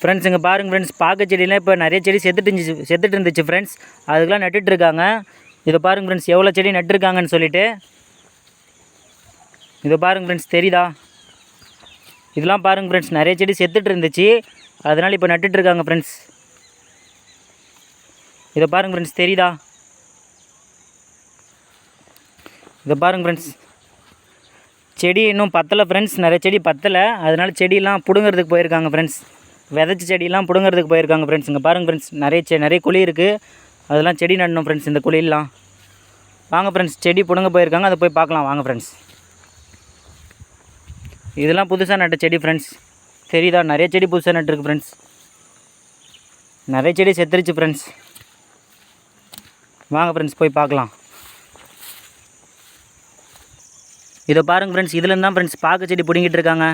Friends இங்கே பாருங்கள் friends, பாக்கு செடியெலாம் இப்போ நிறைய செடி செத்துட்டு இருந்துச்சு ஃப்ரெண்ட்ஸ். அதுக்கெலாம் நட்டுட்ருக்காங்க. இதை பாருங்கள் ஃப்ரெண்ட்ஸ், எவ்வளோ செடி நட்டுருக்காங்கன்னு சொல்லிட்டு. இதை பாருங்கள் ஃப்ரெண்ட்ஸ், தெரியுதா? இதெல்லாம் பாருங்கள் ஃப்ரெண்ட்ஸ், நிறைய செடி செத்துட்டு இருந்துச்சு, அதனால் இப்போ நட்டுட்ருக்காங்க ஃப்ரெண்ட்ஸ். இதை பாருங்கள் ஃப்ரெண்ட்ஸ், தெரியுதா? இதை பாருங்கள் ஃப்ரெண்ட்ஸ், செடி இன்னும் பத்தலை ஃப்ரெண்ட்ஸ், நிறைய செடி பத்தலை, அதனால் செடியெலாம் பிடுங்கிறதுக்கு போயிருக்காங்க ஃப்ரெண்ட்ஸ். விதைச்ச செடியெல்லாம் பிடுங்கிறதுக்கு போயிருக்காங்க ஃப்ரெண்ட்ஸ். இங்கே பாருங்கள் ஃப்ரெண்ட்ஸ், நிறைய குழி இருக்குது, அதெல்லாம் செடி நடணும் ஃப்ரெண்ட்ஸ். இந்த குழியெல்லாம் வாங்க ஃப்ரெண்ட்ஸ், செடி பிடுங்க போயிருக்காங்க, அதை போய் பார்க்கலாம் வாங்க ஃப்ரெண்ட்ஸ். இதெல்லாம் புதுசாக நட்ட செடி ஃப்ரெண்ட்ஸ், தெரியுதா? நிறைய செடி புதுசாக நட்டுருக்கு ஃப்ரெண்ட்ஸ். நிறைய செடி செத்துருச்சு ஃப்ரெண்ட்ஸ். வாங்க ஃப்ரெண்ட்ஸ், போய் பார்க்கலாம். இதை பாருங்கள் ஃப்ரெண்ட்ஸ், இதுலேருந்து தான் ஃப்ரெண்ட்ஸ் பாக்கு செடி பிடுங்கிட்டு இருக்காங்க.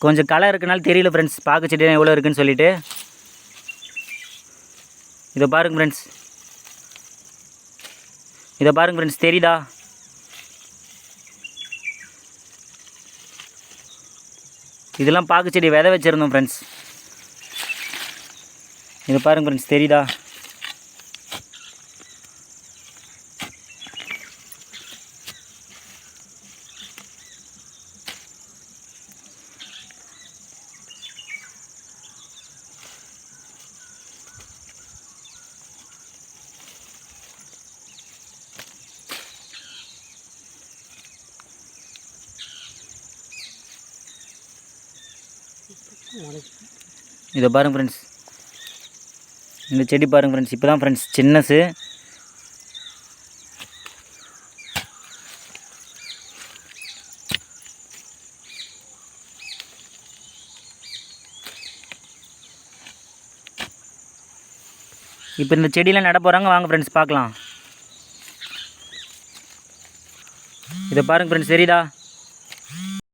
கொஞ்சம் களை இருக்கனால தெரியல ஃப்ரெண்ட்ஸ், பாக்கு செடி எவ்வளோ இருக்குன்னு சொல்லிட்டு. இதை பாருங்கள் ஃப்ரெண்ட்ஸ், இதை பாருங்கள் ஃப்ரெண்ட்ஸ், தெரியுதா? இதெல்லாம் பாக்கு செடி விதை வச்சுருந்தோம் ஃப்ரெண்ட்ஸ். இதை பாருங்கள் ஃப்ரெண்ட்ஸ், தெரியுதா? இதை பாருங்கள் ஃப்ரெண்ட்ஸ், இந்த செடி பாருங்கள் ஃப்ரெண்ட்ஸ், இப்போ தான் ஃப்ரெண்ட்ஸ் சின்னசு. இப்போ இந்த செடியெலாம் நட போகிறாங்க, வாங்க ஃப்ரெண்ட்ஸ் பார்க்கலாம். இதை பாருங்கள் ஃப்ரெண்ட்ஸ், தெரியுதா?